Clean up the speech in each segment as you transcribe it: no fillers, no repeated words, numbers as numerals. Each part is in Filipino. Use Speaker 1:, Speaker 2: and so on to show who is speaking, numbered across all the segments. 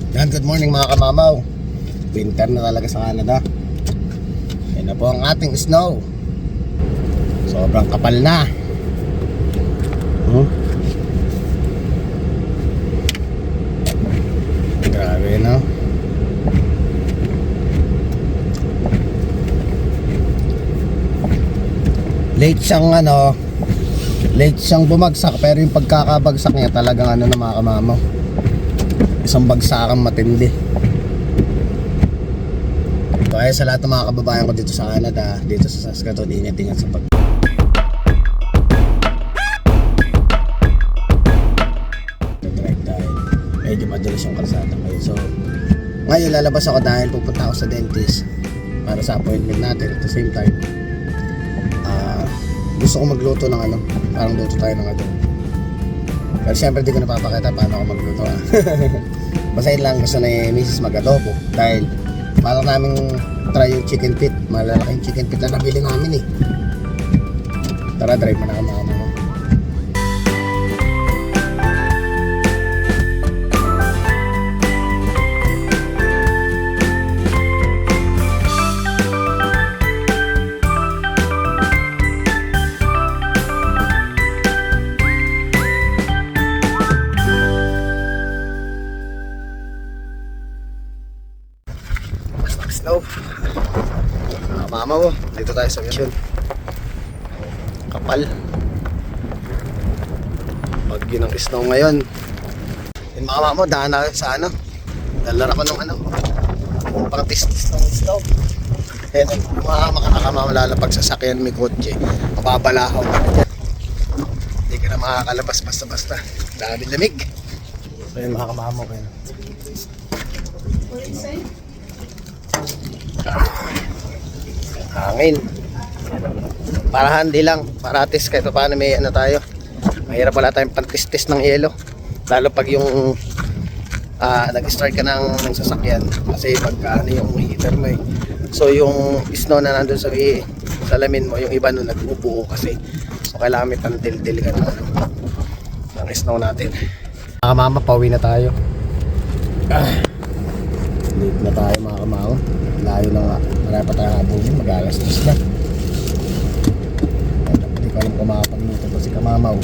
Speaker 1: Yan, good morning mga kamamaw. Winter na talaga sa Canada. Yan na po ang ating snow. Sobrang kapal na. Grabe, no? Late siyang bumagsak, pero yung pagkakabagsak niya talagang na mga kamamaw, isang bagsakang matindi. Kaya sa lahat ng mga kababayan ko dito sa Canada, dito sa Saskatoon, ingat-ingat sa drive dahil medyo madalas yung kalsada kayo. So ngayon lalabas ako dahil pupunta ako sa dentist para sa appointment natin. At the same time, gusto ko magluto ng parang luto tayo ng pero syempre di ko napapakita paano ako magluto basta yun lang, gusto na yung misis mag-adobo dahil parang namin try yung chicken feet. Malalaking chicken feet na nabili namin Tara, drive mo na kama mo. Snow. Mama mo, dito tayo sa mission. Kapal. Bagyo ng snow ngayon. Yung mga mama mo, daan na sa dalara ko ng pang tis-tis ng snow. Kaya yung mga makakamama lalapag sa sakyan, may kotse, mababalahaw ka na dyan. Hindi ka na makakalabas basta-basta. Daming lamig. So yun mga kamama ko yun. Hangin. Para handy lang, para atis kahit paano may tayo. Mahirap wala tayong pantis-tis ng yelo. Lalo pag yung nag-start ka ng sasakyan. Kasi pagka yung heater mo So yung snow na nandun sa salamin mo, yung iba nun nagbubuo kasi. So kailangan may pantil-til ka ng snow natin. Mga mama, pauwi na tayo. Late na tayo mga kamao. Layo na nga. Marami pa tayo habulin. Mag-alas-dos na. Hindi ko alam kung makapagluto pa si kamamaw.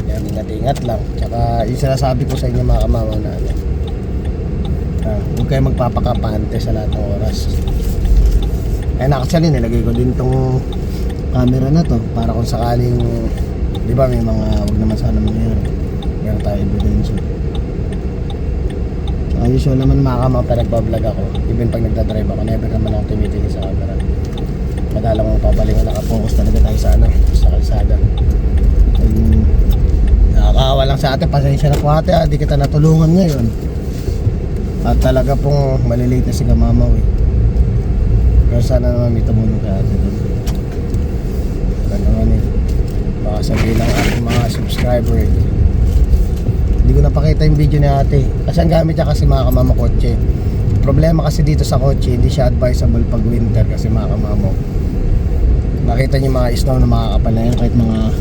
Speaker 1: Yan, ingat-ingat lang. Tsaka yung sinasabi ko sa inyo mga kamamaw na huwag kayo magpapakapante sa lahat ng oras. Kaya actually nilagay ko din tong camera na to para kung sakaling di ba may mga huwag naman sana mangyari. Meron tayo ebidensya. Usual naman mga kamao pag nagbablog ako, even pag nagdadrive ako, never naman ako tumitingin sa camera. Madalang mo papalingon, nakapokus talaga tayo sa kalsada. Nakakawa lang sa atin, pasensya na po ate, di kita natulungan ngayon. At talaga pong malilate na si kamamaw Pero sana naman may tumulong ka ate doon. Wala naman baka sabihin lang ating mga subscriber hindi ko napakita yung video ni ate kasi ang gamit niya kasi mga kamama kotse. Problema kasi dito sa kotse, hindi siya advisable pag winter kasi mga kamama, nakita niyo mga snow na makakapal na yan kahit mga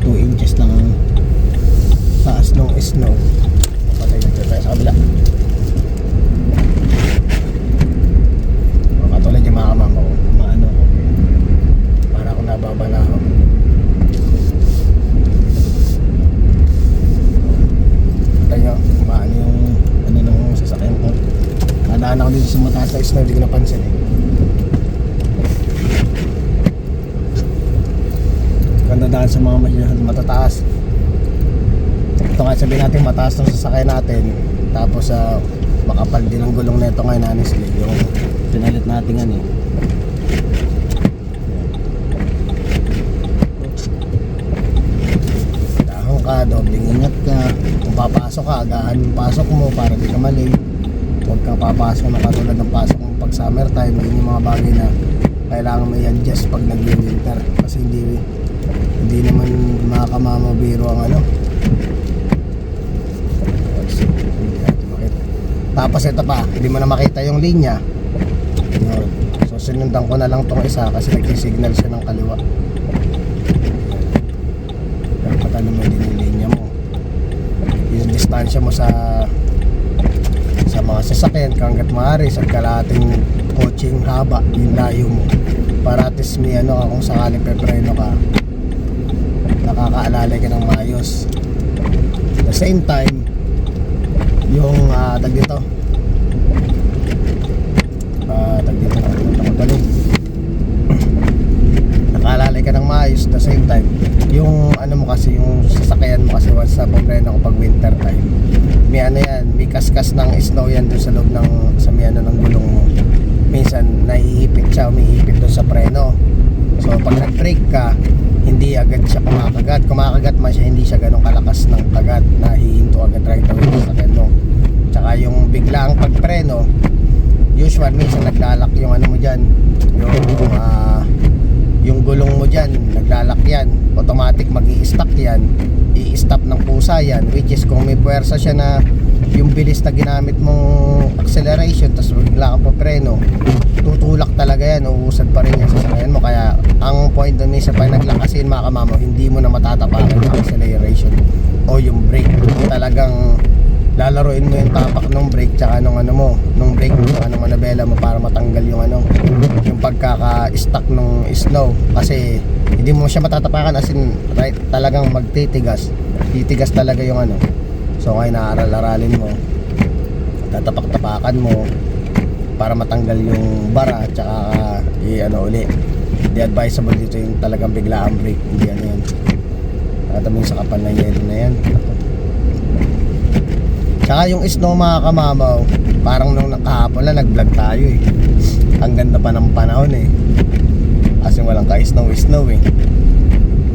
Speaker 1: 2 inches ng taas ng snow. Patay dito tayo sa kabila. Katulad yung mga kamama ko, para akong nababalahaw. Maano yung ng sasakyan ko. Nadaan ako dito sa mataas na snow, hindi ko napansin Ganda daan sa mga matataas. Ito nga sabihin natin mataas ng sasakyan natin. Tapos makapal din ang gulong nito ngayon honestly. Yung pinalit natin ka, dobling ingat ka. Kung papasok ka, agahan yung pasok mo para di ka mali. Huwag kang papasok na katulad ng pasok mo pag summer time. Yun yung mga bagay na kailangan may adjust pag nag-winter. Kasi hindi naman mga kamamabiro ang Tapos ito pa, hindi mo na makita yung linya. So sinundan ko na lang tong isa kasi nag-signal siya ng kaliwa. ano mo, dinilinya mo. Yung distansya mo sa mga sasakyan hanggat maaari sa kalahating coaching haba, yung layo mo, para at least may ano ka, kung sakaling pepreno ka, nakakaalalay ka ng maayos. At the same time, yung tag dito nakaalalay ka ng maayos. At the same time, yung ano mo kasi, yung sasakyan mo kasi once na pumpreno ko pag winter time, may ano yan, may kaskas ng snow yan dun sa loob ng, sa may ano ng gulong mo. Minsan naiipit siya, umiipit dun sa preno. So pag nag-brake ka, hindi agad siya kumakagat man siya, hindi siya ganun kalakas ng kagat na hihinto agad right away sa sakyan mo. Tsaka yung biglaang pagpreno, usual minsan naglalak yung ano mo dyan, yung gulong mo dyan, naglalak yan, automatic mag-i-stop yan, i-stop ng pusa yan, which is kung may puwersa siya na yung bilis na ginamit mong acceleration tapos bigla kang papreno, tutulak talaga yan, uusad pa rin yan sa sasakyan mo. Kaya ang point doon is pag naglakasin mga kamamaw, hindi mo na matatapakan yung acceleration o yung brake. Talagang lalaruin mo yung tapak ng brake tsaka nung ano mo, nung brake mo, anong manabela mo para matanggal yung ano, yung pagkaka-stuck ng snow. Kasi hindi mo siya matatapakan, as in right, talagang magtitigas, titigas talaga yung ano. So kaya naaral-aralin mo, tatapak-tapakan mo para matanggal yung bara tsaka ano uli. Hindi advisable dito yung talagang biglaang brake, hindi ano yan. Nakatami sa kapal na yelo na yan. Tsaka yung snow mga kamamaw, parang nung kahapon lang nag-vlog tayo eh. Ang ganda pa ng panahon eh, kasi walang ka-snow eh.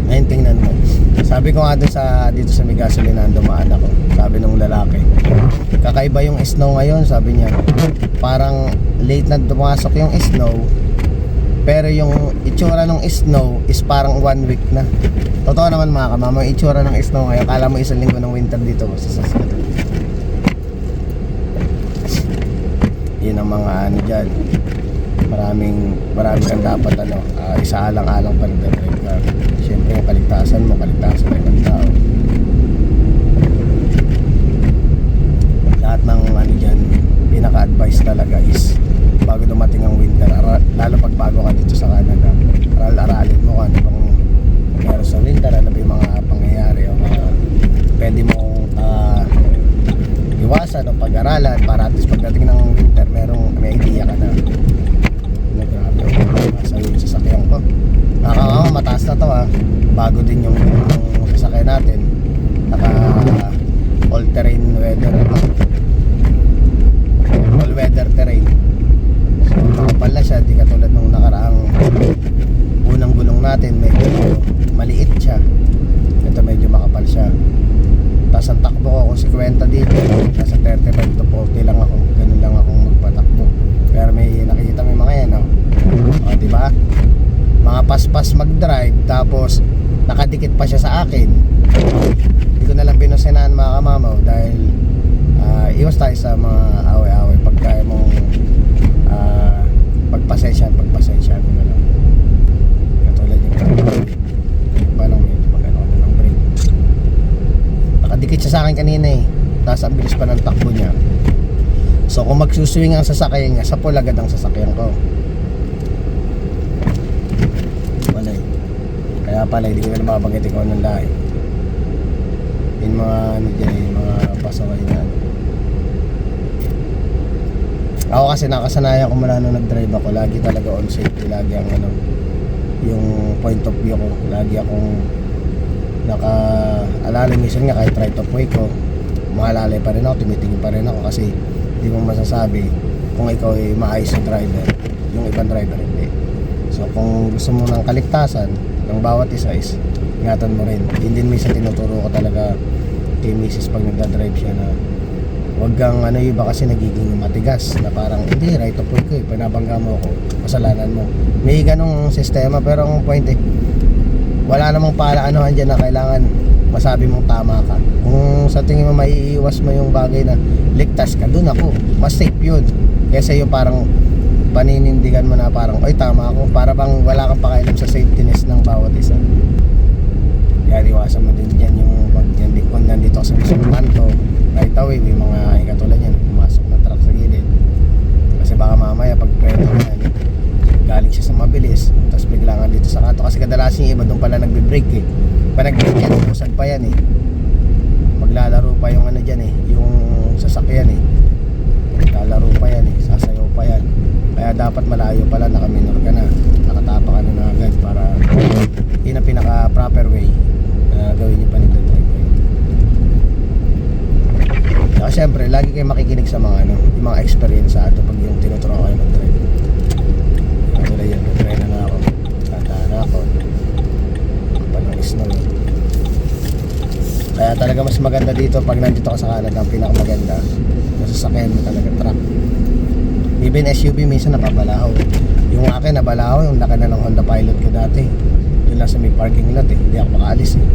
Speaker 1: Ngayon tingnan mo, sabi ko nga dun dito sa may gasolinahan dumaan ako, sabi nung lalaki, kakaiba yung snow ngayon, sabi niya. Parang late na dumasok yung snow, pero yung itsura ng snow is parang 1 week na. Totoo naman mga kamamaw, yung itsura ng snow ngayon, kala mo isang linggo ng winter dito sa Saskatoon. Yun ang mga ano dyan, maraming kang dapat ano, isaalang-alang pa rin ka. Siyempre yung kaligtasan mo, kaligtasan ng ibang tao. Lahat ng ano dyan, pinaka-advice talaga is bago dumating ang winter, lalo pag bago ka dito sa Canada, aral-aralin mo kung ano bang meron sa winter, ano ba yung mga pangyayari o mga pwede mong iwasan o pag-aralan para at least pagdating ng winter may idea ka na. Grabe, masa yung sasakyan ko. Nakakama, mataas na to ha. Bago din yung sasakyan natin. Naka all terrain weather, all weather terrain. So makapal na siya, di katulad nung nakaraang unang gulong natin, medyo maliit siya. Ito medyo makapal siya. Tapos ang takbo ko kung 50 dito, nasa 35 to 40 lang ako. Ganun lang akong magpatakbo. Pero may nakikita may mga yan, o diba? Mga paspas mag-drive, tapos nakadikit pa siya sa akin. Hindi ko nalang binusenahan mga kamamaw dahil iwas tayo sa mga away-away. Pag kaya mong pagpasensyahan mo na lang. Katulad yung paano medyo mag-ano ng brake. Nakadikit siya sa akin kanina eh, tapos ang bilis pa ng takbo niya. So kung magsuswing ang sasakyan niya, sa agad ang sasakyan ko. Wala eh. Kaya pala hindi ko na mababanggit ikaw ng lahi. Yung mga ano dyan, yung mga pasaway na ano. Ako kasi nakasanayan ko mula nung nag-drive ako, lagi talaga on safety, lagi ang ano, yung point of view ko, lagi akong naka-alalay. Minsan nga kahit right of way ko, maalalay pa rin ako, tumitingin pa rin ako kasi hindi mo masasabi kung ikaw ay maayos na driver, yung ibang driver hindi. So kung gusto mo ng kaligtasan ng bawat isa is ingatan mo rin. Hindi din minsan tinuturo ko talaga kay Mrs. pag nagda-drive siya na huwag kang ano, iba kasi nagiging matigas na parang hindi, right of way ko eh, pag nabangga mo ako, kasalanan mo. May ganong sistema, pero ang point eh, wala namang paalaanohan dyan na kailangan masabi mong tama ka. Kung sa tingin mo maiiwas mo yung bagay na ligtas ka, dun ako, mas safe yun. Kesa yung parang paninindigan mo na parang, oy tama ako, para bang wala kang pakailam sa safetyness ng bawat isa. Kaya iwasan mo din dyan yung pag nandito ka sa mismong kanto, right away may mga katulad yan, pumasok na truck sa gilid. Kasi baka mamaya pag preto na yan, galing siya sa mabilis, tapos bigla nga dito sa kanto. Kasi kadalasan yung iba doon pala nagbe-brake eh. Pa nag-brake yan, usad pa yan eh. Maglalaro pa yung ano dyan eh, yung sasakyan eh. Maglalaro pa yan eh, sasayaw pa yan. Kaya dapat malayo pala, nakaminor ka na, nakatapa ka na agad para yun ang pinaka proper way na gawin yung panigdadrive kayo. Saka syempre, lagi kayo makikinig sa mga ano, yung mga experience sa ato pag yung tinuturo kayo mag-drive. Katulad yan, mag-try na ako, tatahan na ako, kapag snow yun. Kaya talaga mas maganda dito pag nandito ka sa Canada, ang pinakamaganda masasakyan mo talaga truck. Even SUV minsan napabalahaw. Yung akin nabalahaw, yung laki na ng Honda Pilot ko dati. Doon lang sa may parking lot eh, hindi ako makaalis eh.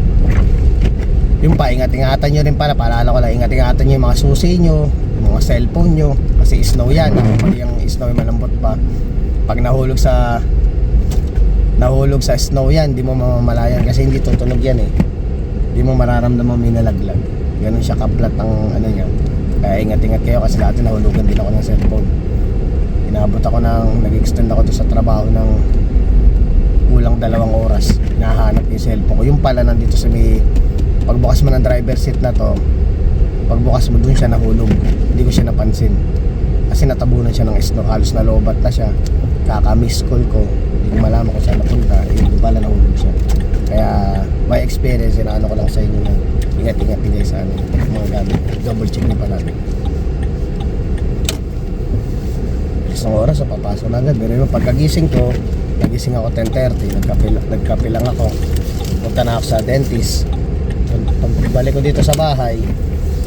Speaker 1: Yung pa, ingat-ingatan nyo rin pala, paalala ko lang, ingat-ingatan nyo yung mga susi nyo, yung mga cellphone nyo, kasi snow yan, pag yung snow yung malambot pa, pag nahulog sa snow yan, di mo mamamalayan kasi hindi tutunog yan eh. Di mo mararamdaman may nalaglag. Ganun siya kaplat ang ano niya. Kaya ingat-ingat kayo kasi dati nahulugan din ako ng cellphone. Inabot ako nag-extend ako doon sa trabaho ng kulang 2 oras. Hinahanap yung cellphone ko. Yung pala nandito sa may, pagbukas mo ng driver seat na to, pagbukas mo dun siya nahulog. Hindi ko siya napansin. Kasi natabunan siya ng snow. Halos nalobat na siya. Kaka-miss call ko. Hindi ko malaman kung saan napunta. Yung pala nahulog siya. Kaya by experience, ano ko lang sa inyo na ingat-ingat din kayo sa amin mga gamit. Double check niyo pala. Isang oras sa papasok na agad. Pero yung pagkagising ko, nagising ako 10:30, nagkape lang ako. Punta na ako sa dentist. Pagbalik ko dito sa bahay,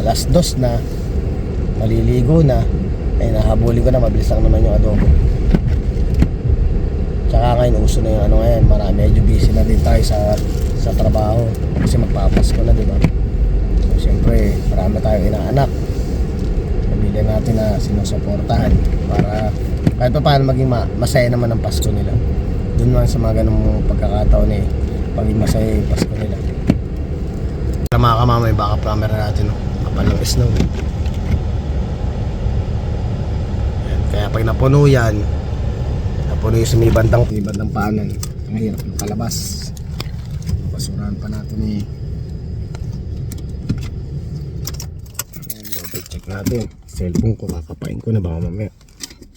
Speaker 1: alas 2 na, maliligo na, ay nahabulin ko na, mabilis lang naman yung adobo. Tsaka ngayon uso na yung ano ngayon, medyo busy na din tayo sa trabaho kasi magpapasko na, diba? So syempre marami tayong inaanak, pamilya natin na sinusuportahan para kahit pa paano maging masaya naman ang Pasko nila. Doon man sa mga ganung pagkakataon eh, maging masaya yung Pasko nila. Mga kamamay, baka camera natin kapal ng snow. Yan. Kaya pag napuno yan, napuno yung sa may bandang paanan, ang hirap ng palabas. Basurahan pa natin eh. Yan, double check natin. Cellphone ko, kakapain ko na baka mamaya.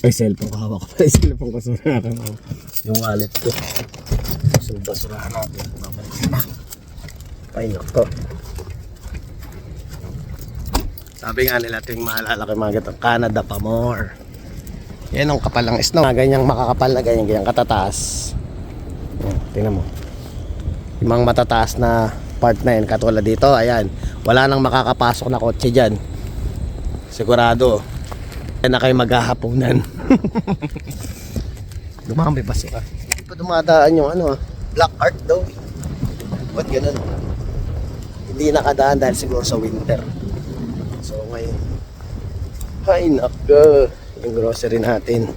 Speaker 1: Ay, cellphone ko, hawak ko pa yung cellphone ko. Basurahan ko yung wallet ko. So basurahan natin, babalik na. Painok ko. Sabi nga nila ito yung maalala ko yung mga gatong Canada pa more. Yan ang kapal ng snow. Ganyang makakapal na ganyang katataas. Yan, tingnan mo. Yung mga matataas na part na yan. Katulad dito, ayan. Wala nang makakapasok na kotse dyan. Sigurado. Yan na kayo maghahaponan. Dumami pa siya. Hindi pa dumadaan yung ano, black art daw. Ba't ganun? Hindi nakadaan dahil siguro sa winter. So ngayon, ay naka, yung grocery natin.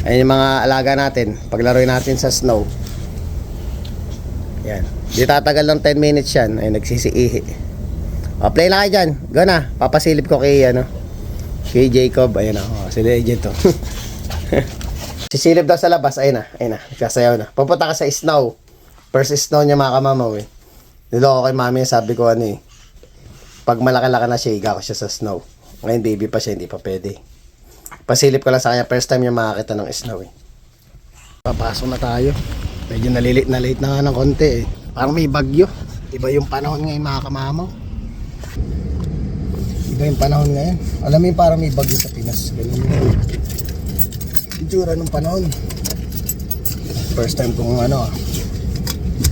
Speaker 1: Ayun yung mga alaga natin. Paglaruin natin sa snow. Yan. Di tatagal ng 10 minutes yan. Ay nagsisiihi. O, play na kayo dyan. Go na. Papasilip ko kay kay Jacob. Ayun na. Si Legend to. Sisilip daw sa labas. Ayun na. Ayun na. Nagsasayaw na. Pupunta ka sa snow. First snow niya mga kamamaw eh. Niloko kay mami. Sabi ko pag malaki-laki na siya, higa ko siya sa snow. Ngayon baby pa siya, hindi pa pwede. Pasilip ko lang sa kanya, first time niya makakita ng snow eh. Papasok na tayo. Medyo na late na nga ng konti eh. Parang may bagyo. Iba yung panahon ngayon mga kamamaw. Iba yung panahon ngayon. Alam mo yung parang may bagyo sa Pinas. Ganun yung itsura ng panahon. First time kong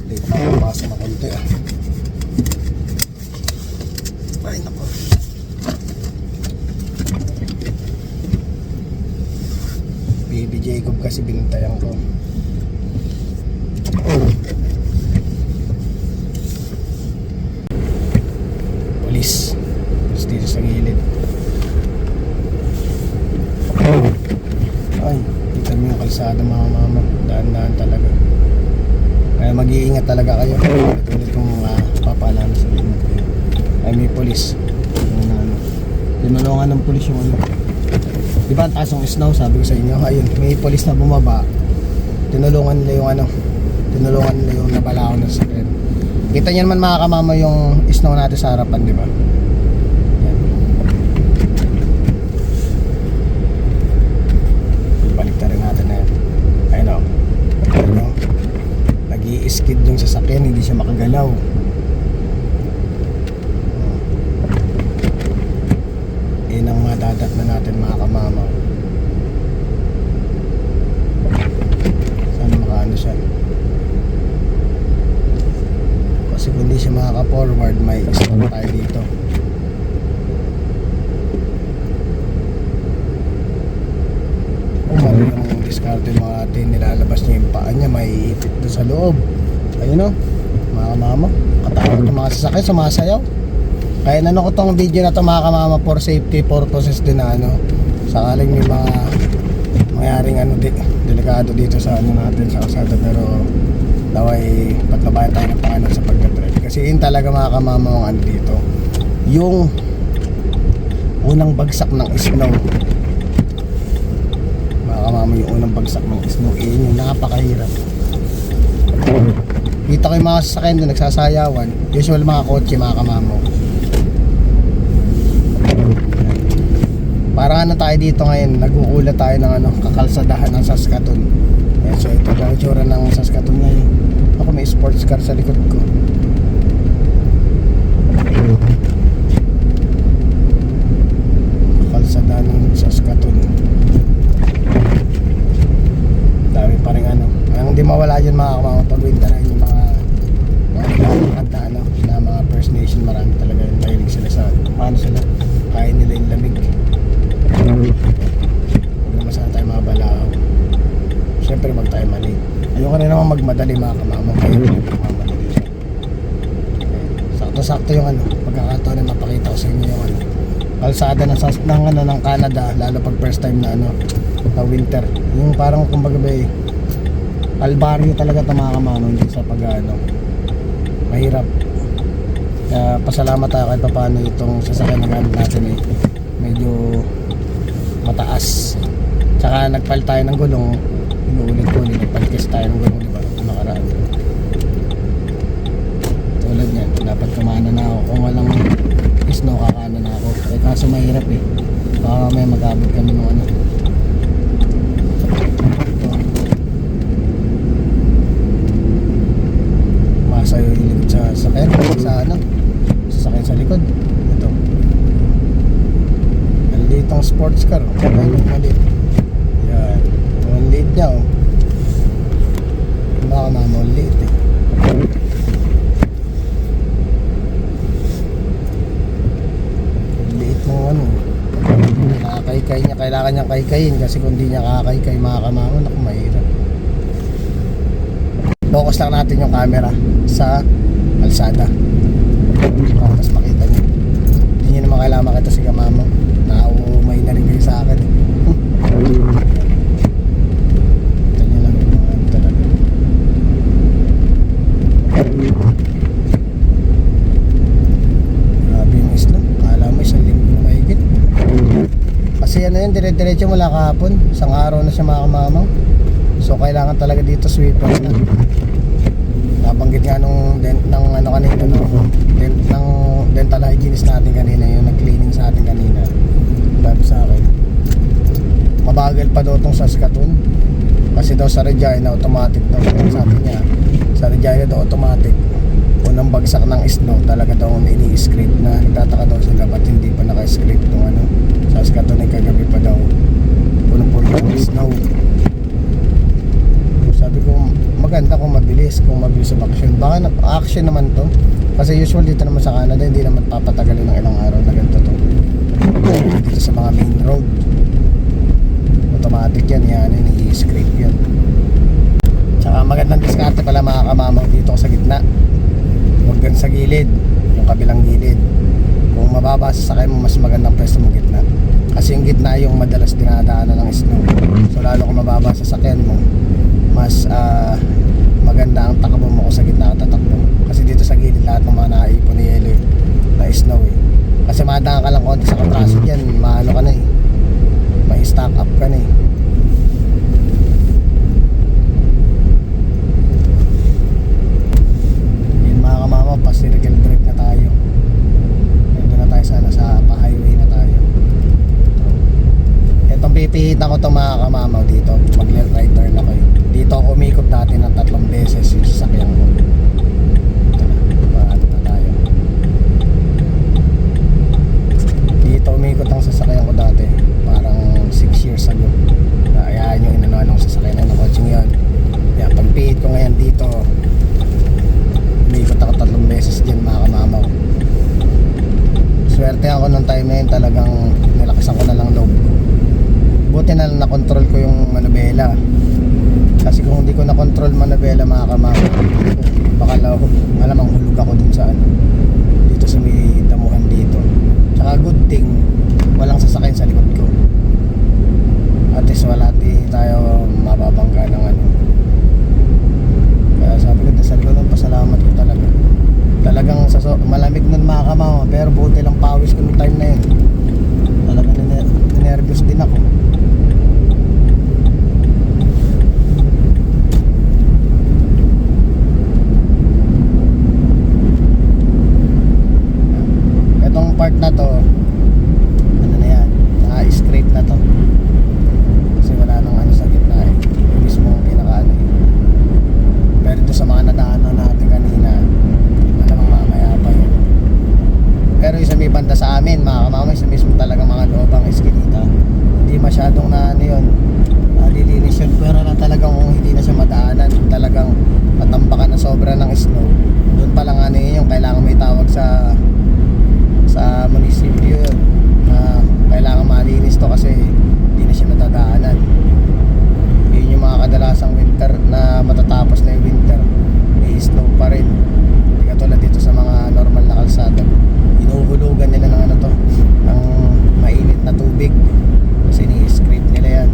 Speaker 1: late na papasok na konti ah. Ay nako. Baby Jacob kasi binantayan ko. Police dito sa gilid. Ay, kita mo yung kalsada mga mama. Daan-daan talaga. Kaya mag-iingat mag-iingat talaga kayo. Tulad kong papaalala sa inyo. Ay may polis. Tinulungan ng polis yung ano. Di ba ang taas ng snow, sabi ko sa inyo. Ayun, may polis na bumaba. Tinulungan nila yung ano. Tinulungan nila yung nabalao na sa akin. Kita niyo naman mga kamama yung snow natin sa harapan, di ba? Yan. Balik na rin natin na yan. Ayun o. Ayun o. Nag-i-skid yung sasakyan, hindi siya makagalaw. Yan ang madadat na natin mga kamama. Sana makaano siya. Kasi kung hindi siya makaka-forward, may stop tayo dito. Kung mali ang diskarte mga atin, nilalabas niya yung paa niya, may ipit doon sa loob. Ayun o, mga kamama. Katakot ng mga sasakyan, sumasayaw. Kaya nano ko tong video na to mga kamama for safety purposes din na ano. Sakaling may mga mangyaring ano delikado dito sa ano natin sa kalsada, pero daway patlabayan tayo ng pangalan sa pagdadrive. Kasi yun talaga mga kamama ang ano dito. Yung unang bagsak ng snow. Mga kamama yung unang bagsak ng snow. Yun yung napakahirap. Kita ko yung mga sasakyan doon nagsasayawan. Usual mga kotse mga kamama. Parang ano tayo dito ngayon, nag-uulat tayo ng ano, kakalsadahan ng Saskatoon. Ayan, so ito ang itsura ng Saskatoon ngayon. Ako may sports car sa likod ko. Kakalsadahan ng Saskatoon. Dami pa rin ano. Ang di mawala yun mga kamama pag winteran yung mga nagkakad na ano, na mga First Nation, marami talaga yung mahilig sila sa paano sila kain nila yung lamig. Huwag naman sana tayo mabalaw. Siyempre wag tayo mali. Ayoko rin naman magmadali mga kamama. Kaya magmamadali siya. Sakto-sakto yung ano, pagkakataon na mapakita ko sa inyo yung ano, kalsada ng Canada, lalo pag first time na ano, na winter. Yung parang kumbaga ba albaryo talaga ito mga kamama, hindi sa pag-ano. Mahirap. Kaya pasalamat tayo kahit paano itong sasakyan na gamit natin medyo mataas. Tsaka nagpalit tayo ng gulong. Inuulit-ulit nagpalit kasi tayo ng gulong, diba? Nakaraan. Tulad niyan, dapat kumana na ako. Kung walang snow, kakana na ako. Eh kaso mahirap baka may mag-abot kami ng ano. Masayo yung likod sa sakyan. Sa ano? Sasakyan sa likod. Ito. Maliit ang sports car. Maliit. Yan. Maliit niya baka maliit liit mo ano. Nakakaykay niya. Kailangan niyang kaykayin kasi kung di niya kakaykay mga kamama, naku mahirap. Focus lang natin yung camera sa kalsada tapos makita niyo. Hindi niyo naman kailangan makita si kamama. Nauumay na rin kayo sa akin. Kita niyo lang yung mga ano talaga. Grabe yung isla. Kala mo isang linggo na mahigit. Kasi ano yun, dire-diretso mula kahapon. Isang araw na siya mga kamama. So kailangan talaga dito sweepers na. Nabanggit nga nung ng ano kanina ng dental hygienist natin kanina, yung nag-cleaning sa atin kanina. Sabi sa akin, mabagal pa daw tong Saskatoon. Kasi daw sa Regina automatic daw. Sabi niya, sa Regina daw automatic. Unang bagsak ng snow talaga daw ini-script na. Nagtataka daw sila ba't hindi pa naka-script nung ano. Saskatoon ay kagabi pa daw. Punong-puno ng snow. Sabi ko, maganda kung mabilis ang action. Baka action naman to. Kasi usual dito naman sa Canada, hindi naman papatagalin ng ilang araw na ganito to. Dito sa mga main road, automatic yan, i-scrape yan. Tsaka magandang diskarte pala mga kamama dito sa gitna. Huwag gan sa gilid, yung kabilang gilid. Kung mababa sa sakay mo, mas magandang pwesto mo gitna. Kasi yung gitna yung madalas dinadaanan ng snow. So lalo kung mababa sa sakyan mo, mas maganda ang takbo mo kung sa gitna ka tatakbo. Kasi dito sa gilid lahat ng mga naipon ni yelo na snow kasi madaan ka lang konti sa kontraso dyan, maano ka na may stock up ka na yun mga kamama, pa circle drive na tayo. Nandun na tayo sana sa pa-highway na tayo. Itong pipihitan ko itong mga kamama dito, mag-right turn ako dito ako umikot natin ng 3 beses yung sasakyan ko. Umikot ang sasakyan ko dati parang 6 years ago. Ayan yung inanuan ng sasakyan ng coaching yun. Kaya pagpihit ko ngayon dito, umikot ako 3 beses dyan mga kamamaw. Swerte ako nung time na yun, talagang nilakasan ko na lang loob ko. Buti na lang na-control ko yung manubela. Kasi kung hindi ko na-control manubela mga kamamaw, baka malamang hulog ako dun sa dito sa may damuhan dito. Tsaka good thing walang sasakyan sa likod ko, at least wala tayo mababangga ng kaya sabi ko sa likod nun, pasalamat ko talaga. Talagang malamig nun mga kamama, pero buti lang pawis ko nung time na yun. Talagang nervous din ako. Itong part na to, ano na yan, scrape na to kasi wala nang sa gitna yung mismo pinaka pero ito sa mga nadaanan natin kanina, malamang mamaya pa yun. Pero yung sa may banda sa amin mga kamamay, sa mismo talaga mga loobang eskinita, hindi masyadong yun, nalilinis yun, pero na talagang kung hindi na siya madaanan, talagang matambakan na sobra ng snow, doon pa lang yung kailangan may tawag sa munisipyo yun, na kailangan malinis to kasi hindi na siya natadaanan. Yun yung mga kadalasang winter na matatapos na yung winter, may snow pa rin. Hindi katulad dito sa mga normal na kalsada, inuhulugan nila ng ng mainit na tubig kasi ni-scrape nila yan.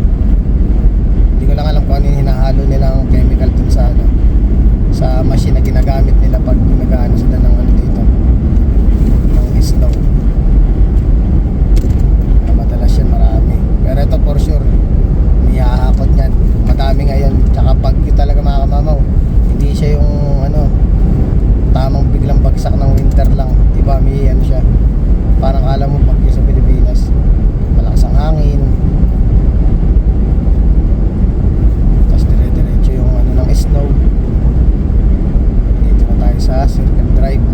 Speaker 1: Hindi ko lang alam kung ano yung hinahalo nilang chemical dun sa machine na ginagamit nila pag nag-ano sila ng dito ng snow. Madalas yan, marami, pero ito for sure may hahakot yan, madami ngayon. Tsaka pag talaga mga kamamaw, hindi siya yung tamang biglang bagsak ng winter lang, diba? May siya, parang kala mo pag sa Pilipinas malakas ang hangin, tapos dire-diretso yung ng snow. Dito na tayo sa circle drive.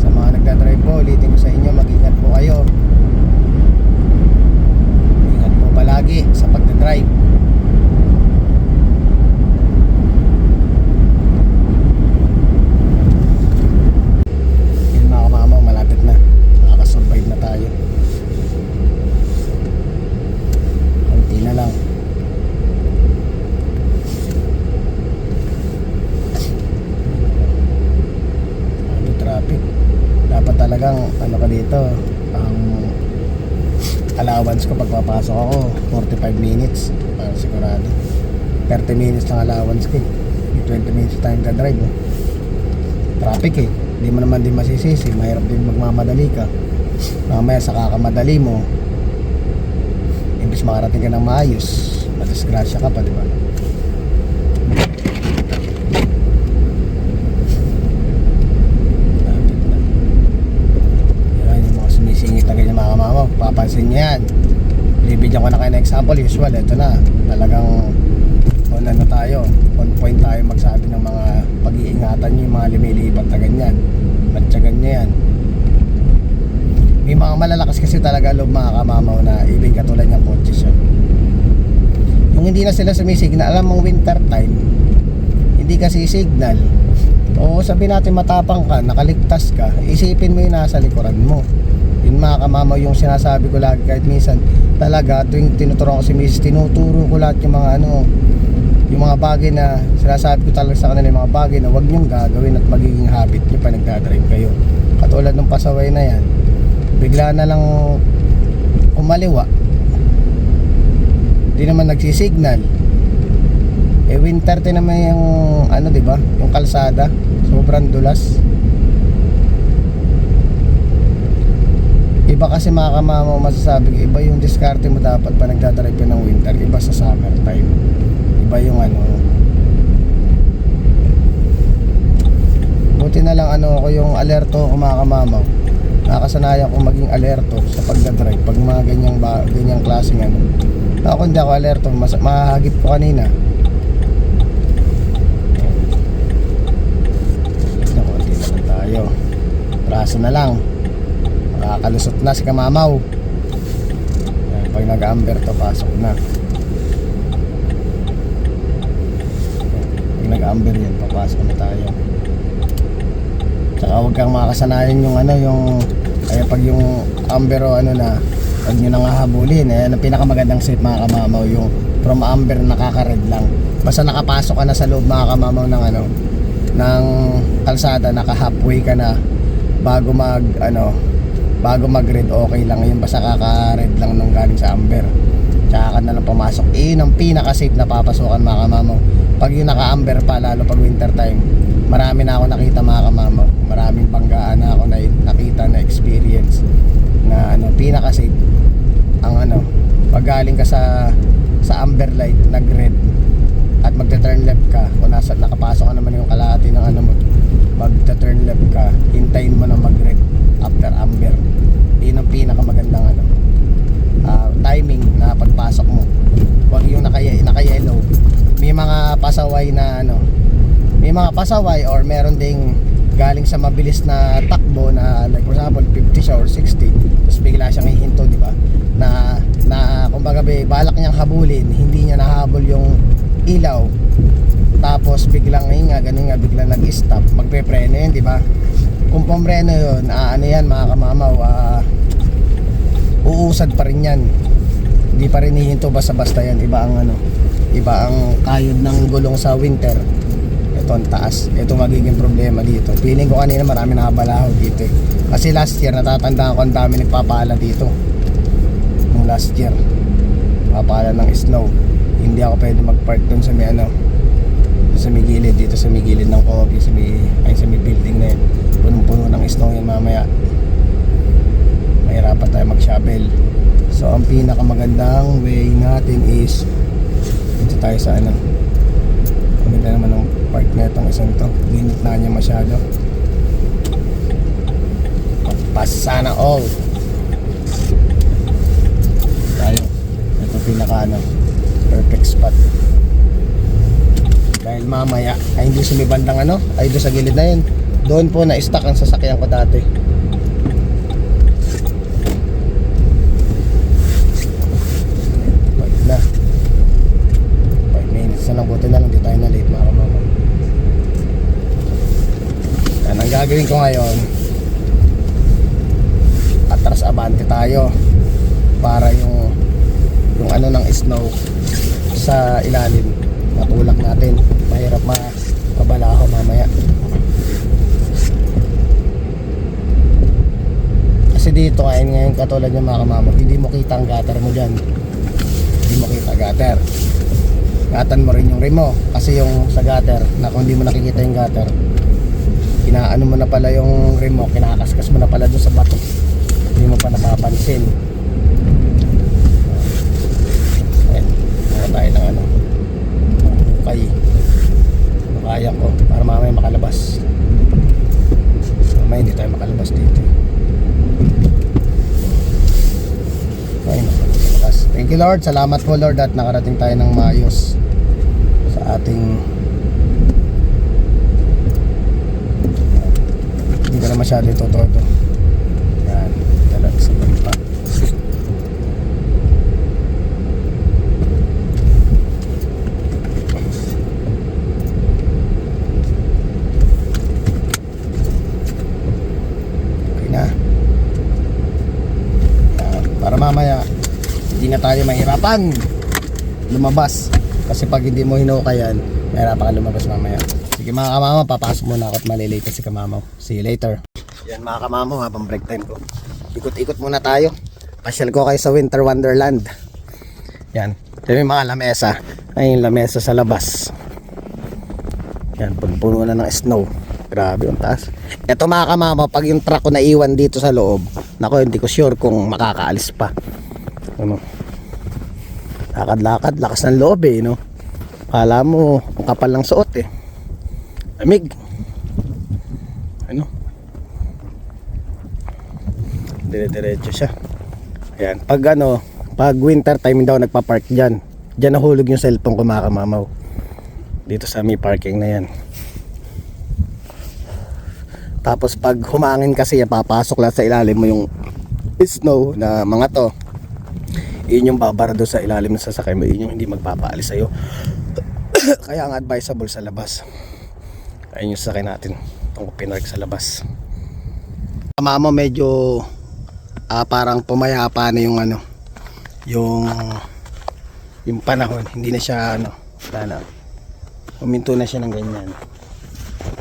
Speaker 1: Sa mga nagdadrive po, ulitin ko sa inyo, mag-ingat po kayo, ingat po palagi sa pagdadrive. Yun mga kamamaw, malapit na, makakasurvive na tayo, konti na lang. Traffic, dapat talagang ka dito, ang allowance ko pagpapasok ako 45 minutes para sigurado. 30 minutes lang allowance ko, 20 minutes time ka drive traffic hindi mo naman din masisisi, mahirap din magmamadali ka, mamaya sa kakamadali mo imbis makarating ka ng maayos, madisgrasya ka pa, diba? Sumisingit na ganyan mga kamama, papansin nyo yan. Bibigyan ko na kayo ng example, usual, ito na, talagang on point tayo magsabi ng mga pag-iingatan nyo, yung mga lumilipat na ganyan, matyagan nyo yan. May mga malalakas kasi talaga loob mga kamamaw na ibig katulad ng kotse siya. Yung hindi na sila sumisignal, alam mong winter time, hindi kasi signal, o sabihin natin matapang ka, nakaligtas ka, isipin mo yung nasa likuran mo. Yun mga kamamaw yung sinasabi ko lagi, kahit minsan talaga tuwing tinuturuan ko si Mrs. tinuturo ko lahat yung mga yung mga bagay na sinasabi ko talaga sa kanila, yung mga bagay na huwag nyong gagawin at magiging habit nyo pa nagdadrive kayo. Katulad ng pasaway na yan, bigla na lang umaliwa, di naman nagsisignal, Eh winter din naman yung ano, di ba? Yung kalsada, sobrang dulas. Iba kasi mga kamamaw, masasabi ko, iba yung diskarte mo dapat pa nagdadrive ka ng winter, iba sa summer time. Iba yung ano. Buti na lang ano ako, yung alerto ako mga kamamaw. Nakasanayan ko maging alerto sa pagdadrive pag mga ganyang klaseng ano. Ako hindi ako alerto, mahagip ko kanina. Konti na lang tayo. Praso na lang. Makakalusot na si kamamaw. Yan, pag nag-amber to, pasok na. Pag nag-amber yan, papasok na tayo. Tsaka huwag kang makasanayan yung ano, yung kaya pag yung amber o ano na, huwag nyo nang hahabulin. Ayan ang pinakamagandang safe mga kamamaw, yung from amber nakaka-red lang. Basta nakapasok ka na sa loob mga kamamaw ng ano, ng kalsada, naka-halfway ka na bago mag-red, okay lang yun. Basta kaka-red lang nung galing sa amber, tsaka ka na lang pumasok. Yun ang pinaka-safe na papasokan mga kamamaw. Pag yung naka-amber pa, lalo pag winter time, marami na ako nakita mga kamamaw. Maraming banggaan na ako na nakita na experience na ano, pinaka-safe ang ano, pag galing ka sa amber light, nag-red at magta-turn left ka, kung nakapasok ka naman yung kalahati ng ano mo, magta-turn left ka, hintayin mo na mag-red after amber. Yun ang pinakamagandang ano, timing na pagpasok mo. Huwag yung naka-yellow. May mga pasaway na ano, may mga pasaway or meron ding galing sa mabilis na takbo na like for example 50 siya or 60, tapos bigla siyang hihinto, di ba? Na kumbaga balak niyang habulin, hindi niya nahabol yung ilaw, tapos biglang ganun nga biglang nag-stop, magpe-preno yun, di ba? Kung pumreno yun, ano yan mga kamamaw, uusad pa rin yan, hindi pa rin hihinto basta-basta yan. Iba ang ano, iba ang kayod ng gulong sa winter. Ito ang taas, ito magiging problema dito. Feeling ko kanina marami nakabalaho dito eh. Kasi last year natatandaan ko ang dami nagpapala dito nung last year, papala ng snow. Hindi ako pwede mag-park dun sa may ano, sa may gilid, dito sa may gilid ng coffee, sa may building na yun. Punong-puno ng snow yan mamaya. Mahirapan tayo mag-shovel. So ang pinakamagandang way natin is dito tayo sa ano. Ang ganda naman ng park na itong isang to, limit na niya masyado. Pass sana all tayo. Ito pinaka ano, perfect spot. Dahil mamaya ay hindi sumibandang ano, ay doon sa gilid na yun. Doon po na-stuck ang sasakyan ko dati. Wait na 5 minutes na lang, buti na lang di tayo na late mga kamama. Yan ang gagawin ko ngayon, atras abante tayo para yung ano ng snow sa ilalim matulak natin, mahirap mabalaho mamaya. Kasi dito ngayon katulad ng mga kamama, hindi mo kita ang gutter mo dyan, hindi mo kita gutter, gatan mo rin yung rim mo. Kasi yung sa gutter, na kung hindi mo nakikita yung gutter, kinaano mo na pala yung rim mo, kinakaskas mo na pala doon sa bato, hindi mo pa napapansin. Ayan, mukha tayo ng ano, hukay, kaya ko para mamaya makalabas. Mamaya hindi tayo makalabas dito. Okay, thank you Lord, salamat po Lord at nakarating tayo ng maayos sa ating, hindi ko na masyado ito. Yan, talaga sa balipa. Okay na. Yan, para mamaya hindi na tayo mahirapan lumabas. Kasi pag hindi mo hinukayan, mahirapan ka lumabas mamaya. Sige mga kamamaw, papasok muna ako at malilate si kamamaw. See you later. Yan mga kamamaw, habang break time ko, ikot-ikot muna tayo. Pasyal ko kayo sa Winter Wonderland. Yan. Ito yung mga lamesa. Ay, yung lamesa sa labas. Yan, puno na ng snow. Grabe, ang taas. Ito mga kamama, pag yung truck ko naiwan dito sa loob, nako, hindi ko sure kung makakaalis pa. Ano? Lakad-lakad, lakas ng loob eh, no? Kala mo, ang kapal ng suot eh. Lamig. Ano? Dire-diretso siya. Ayan, pag winter time daw nagpa-park dyan. Dyan nahulog yung cellphone ko mga kamamaw. Dito sa may parking na yan. Tapos pag humangin kasi, papasok lang sa ilalim mo yung snow na mga to. Yun yung babara doon sa ilalim ng sasakay mo. Yun yung hindi magpapaalis sa'yo. Kaya ang advisable sa labas. Ayun yung sasakay natin. Itong pinark sa labas. Mama medyo parang pumayapa na yung ano, yung panahon. Hindi na siya wala na. Huminto na siya ng ganyan.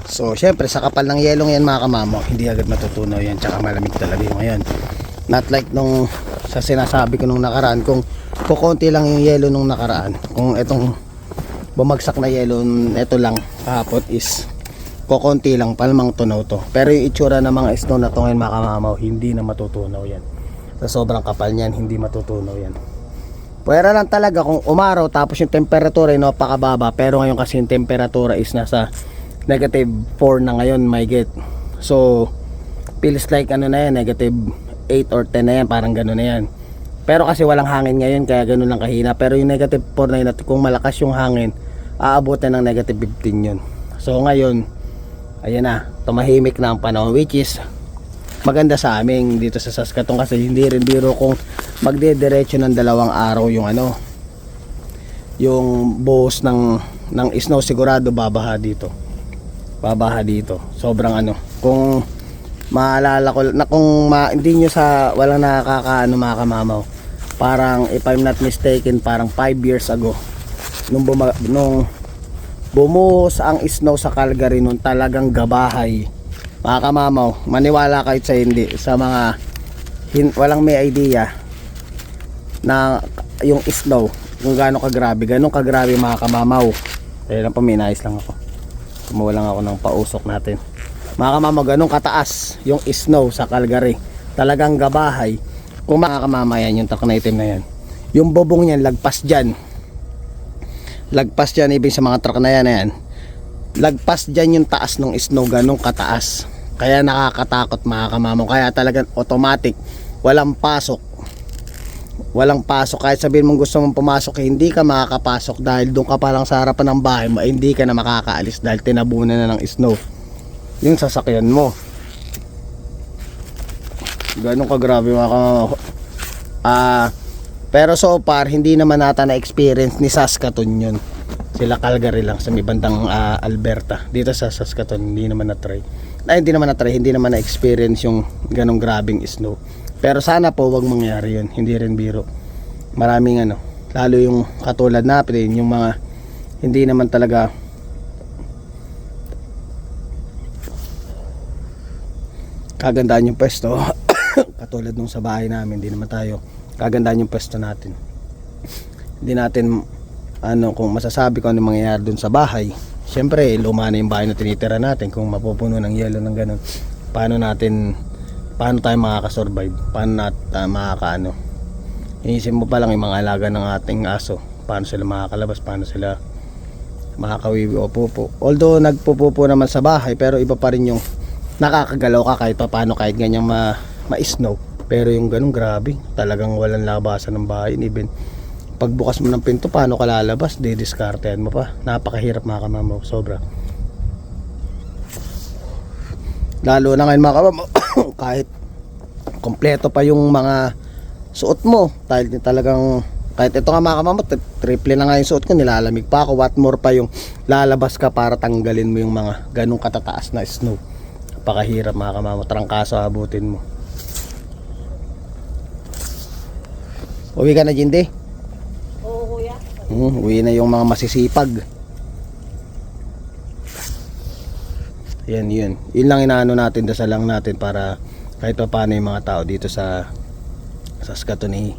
Speaker 1: So syempre sa kapal ng yelong yan mga kamamo, hindi agad matutunaw yan, tsaka malamig talaga yung ngayon. Not like nung sa sinasabi ko nung nakaraan, kung kukunti lang yung yelo nung nakaraan, kung itong bumagsak na yelo ito lang kahapon is kukunti lang, palamang tunaw to. Pero yung itsura ng mga snow na to ngayon mga kamamaw, hindi na matutunaw yan. Sa sobrang kapal niyan, hindi matutunaw yan. Pwera lang talaga kung umaraw tapos yung temperatura ay napakababa, pero ngayon kasi yung temperatura is nasa negative 4 na ngayon, my get. So feels like ano na yan, negative 8 or 10 na yan, parang gano'n na yan. Pero kasi walang hangin ngayon, kaya gano'n lang kahina. Pero yung negative 4 na yun, at kung malakas yung hangin, aabutin ng negative 15 yun. So ngayon, ayan na, tumahimik na ang panahon, which is maganda sa amin dito sa Saskatoon, kasi hindi rin biro kung magdediretso ng 2 araw yung yung buhos ng snow, sigurado babaha dito. Sobrang kung maalala ko na, kung hindi nyo walang nakakaano mga kamamaw, parang if I'm not mistaken, parang 5 years ago nung bumuhos ang snow sa Calgary, nung talagang gabahay mga kamamaw. Maniwala kahit sa hindi, sa mga walang may idea na yung snow kung gaano kagrabe mga kamamaw. Ayun lang po, minayos lang ako, kumuha lang ako ng pausok natin mga kamamaw. Ganun kataas yung snow sa Calgary, talagang gabahay. Kung mga kamamaw, yan yung truck na itim na yan, yung bubong niyan lagpas dyan, ibig sa mga truck na yan, lagpas dyan yung taas ng snow, ganun kataas. Kaya nakakatakot mga kamamaw, kaya talagang automatic, walang pasok. Kahit sabihin mong gusto mong pumasok, hindi ka makakapasok dahil doon ka pa lang sa harapan ng bahay mo, hindi ka na makakaalis dahil tinabunan na ng snow yung sasakyan mo. Ganun kagrabe mga kamamaw. Pero so far hindi naman nata na experience ni Saskatoon yun. Sila Calgary lang sa may bandang Alberta. Dito sa Saskatoon hindi naman hindi naman na experience yung ganong grabing snow. Pero sana po wag mangyari yun, hindi rin biro. Maraming lalo yung katulad natin, yung mga hindi naman talaga kagandaan yung pwesto. Katulad nung sa bahay namin, hindi naman tayo kagandaan yung pwesto natin. Hindi natin kung masasabi ko ano mangyayari dun sa bahay. Siyempre luma na yung bahay na tinitira natin, kung mapupuno ng yelo ng ganun, paano tayo makakasurvive, paano natin inisip mo pa lang yung mga alaga ng ating aso, paano sila makakalabas, paano sila makakawiwi o pupo. Although nagpupupo naman sa bahay, pero iba pa rin yung nakakagalaw ka kahit pa paano, kahit ganyang ma-snow. Pero yung ganun, grabe, talagang walang labasan ng bahay. Even pagbukas mo ng pinto, paano ka lalabas, didiskartehan mo pa. Napakahirap mga kamamaw, sobra. Lalo na ngayon mga kamamaw, kahit kompleto pa yung mga suot mo, dahil talagang kahit ito nga mga kamamaw, triple na nga yung suot ko, nilalamig pa ako. What more pa yung lalabas ka para tanggalin mo yung mga ganung katataas na snow. Napakahirap mga kamamaw, trangkaso abutin mo. Uwi ka na, Jindy?
Speaker 2: Oo, kuya.
Speaker 1: Uwi na yung mga masisipag. Yun lang inaano natin, dasal lang natin para kahit pa paano yung mga tao dito sa Saskatoon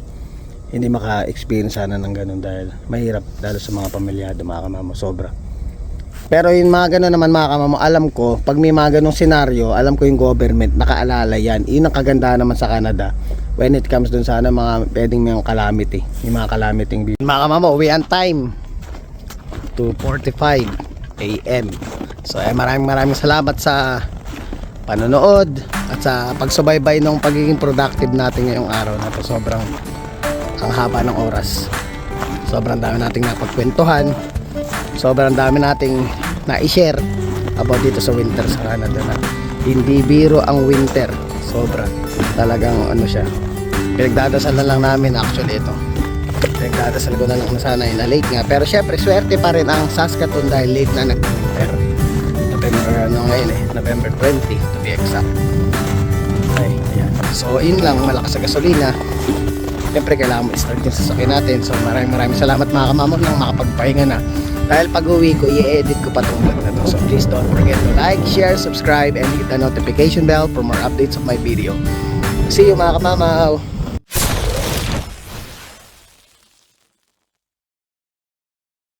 Speaker 1: hindi maka-experience sana ng ganun dahil mahirap lalo sa mga pamilyado mga kamamo, sobra. Pero yung mga ganun naman mga kamamo, alam ko pag may mga ganung senaryo, alam ko yung government nakaalala yan. Yun ang kagandahan naman sa Canada when it comes dun sa mga pwedeng mga calamity, yung mga calamiting mga kamamo. Uwian time 2:45 AM. So maraming salamat sa panonood at sa pagsubaybay ng pagiging productive natin ngayong araw na to. Sobrang ang haba ng oras, sobrang dami nating napagkwentuhan, sobrang dami nating na-share about dito sa winter sa Canada na hindi biro ang winter. Sobra talagang ano siya, pinagdadasal na lang namin actually ito. Pinagdadasal ko na lang na sana na late nga, pero syempre swerte pa rin ang Saskatoon dahil late na nag-winter. November 20 to be exact. Okay, ayan. So yun lang, malakas sa gasolina. Siyempre kailangan mo i-start yung sasakyan natin. So maraming salamat mga kamamo nang makapagpahinga na. Dahil pag uwi ko, i-edit ko pa itong vlog na to. So please don't forget to like, share, subscribe, and hit the notification bell for more updates of my video. See you mga kamamaw!